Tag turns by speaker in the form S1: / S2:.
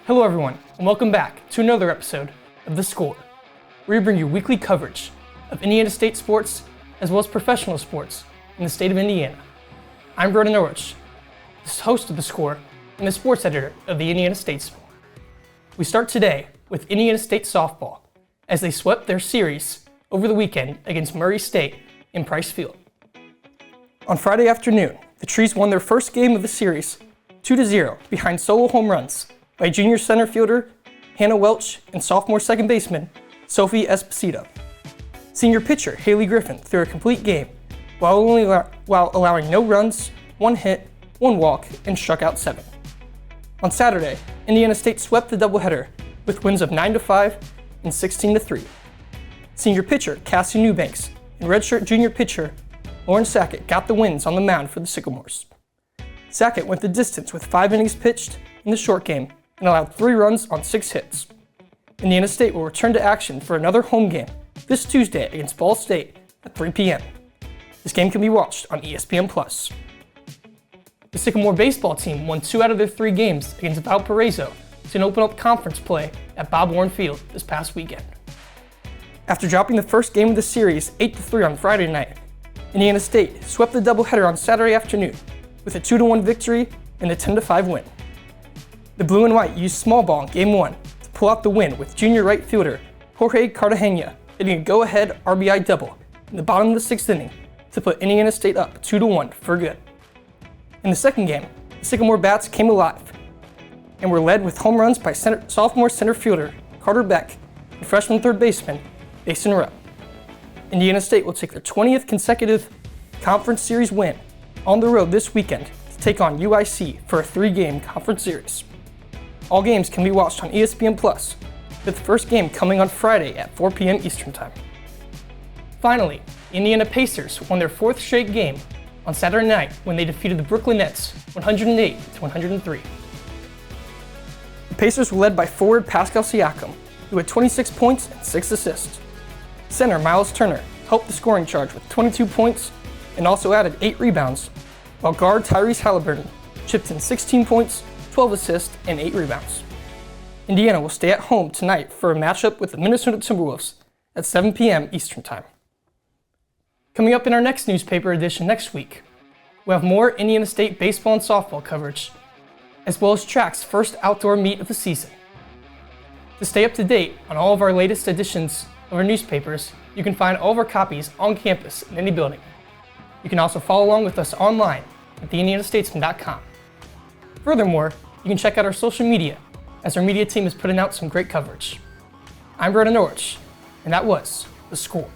S1: Hello everyone, and welcome back to another episode of The Score, where we bring you weekly coverage of Indiana State sports as well as professional sports in the state of Indiana. I'm Broden Norwich, the host of The Score and the sports editor of the Indiana State Score. We start today with Indiana State softball as they swept their series over the weekend against Murray State in Price Field. On Friday afternoon, the Trees won their first game of the series 2-0 behind solo home runs by junior center fielder Hannah Welch and sophomore second baseman Sophie Esposito. Senior pitcher Haley Griffin threw a complete game while allowing no runs, one hit, one walk, and struck out 7. On Saturday, Indiana State swept the doubleheader with wins of 9-5 and 16-3. Senior pitcher Cassie Newbanks and redshirt junior pitcher Lauren Sackett got the wins on the mound for the Sycamores. Sackett went the distance with 5 innings pitched in the short game and allowed 3 runs on 6 hits. Indiana State will return to action for another home game this Tuesday against Ball State at 3 p.m. This game can be watched on ESPN+. The Sycamore baseball team won 2 out of their 3 games against Valparaiso to open up conference play at Bob Warren Field this past weekend. After dropping the first game of the series 8-3 on Friday night, Indiana State swept the doubleheader on Saturday afternoon with a 2-1 victory and a 10-5 win. The Blue and White used small ball in Game 1 to pull out the win with junior right fielder Jorge Cartagena hitting a go-ahead RBI double in the bottom of the 6th inning to put Indiana State up 2-1 for good. In the second game, the Sycamore Bats came alive and were led with home runs by sophomore center fielder Carter Beck and freshman third baseman Mason Rowe. Indiana State will take their 20th consecutive conference series win on the road this weekend to take on UIC for a 3-game conference series. All games can be watched on ESPN+, with the first game coming on Friday at 4 p.m. Eastern Time. Finally, Indiana Pacers won their 4th straight game on Saturday night when they defeated the Brooklyn Nets 108-103. The Pacers were led by forward Pascal Siakam, who had 26 points and 6 assists. Center Miles Turner helped the scoring charge with 22 points and also added 8 rebounds, while guard Tyrese Halliburton chipped in 16 points, 12 assists, and 8 rebounds. Indiana will stay at home tonight for a matchup with the Minnesota Timberwolves at 7 p.m. Eastern Time. Coming up in our next newspaper edition next week, we'll have more Indiana State baseball and softball coverage, as well as track's first outdoor meet of the season. To stay up to date on all of our latest editions of our newspapers, you can find all of our copies on campus in any building. You can also follow along with us online at theindianastatesman.com. Furthermore, you can check out our social media, as our media team is putting out some great coverage. I'm Broden Norwich, and that was The Score.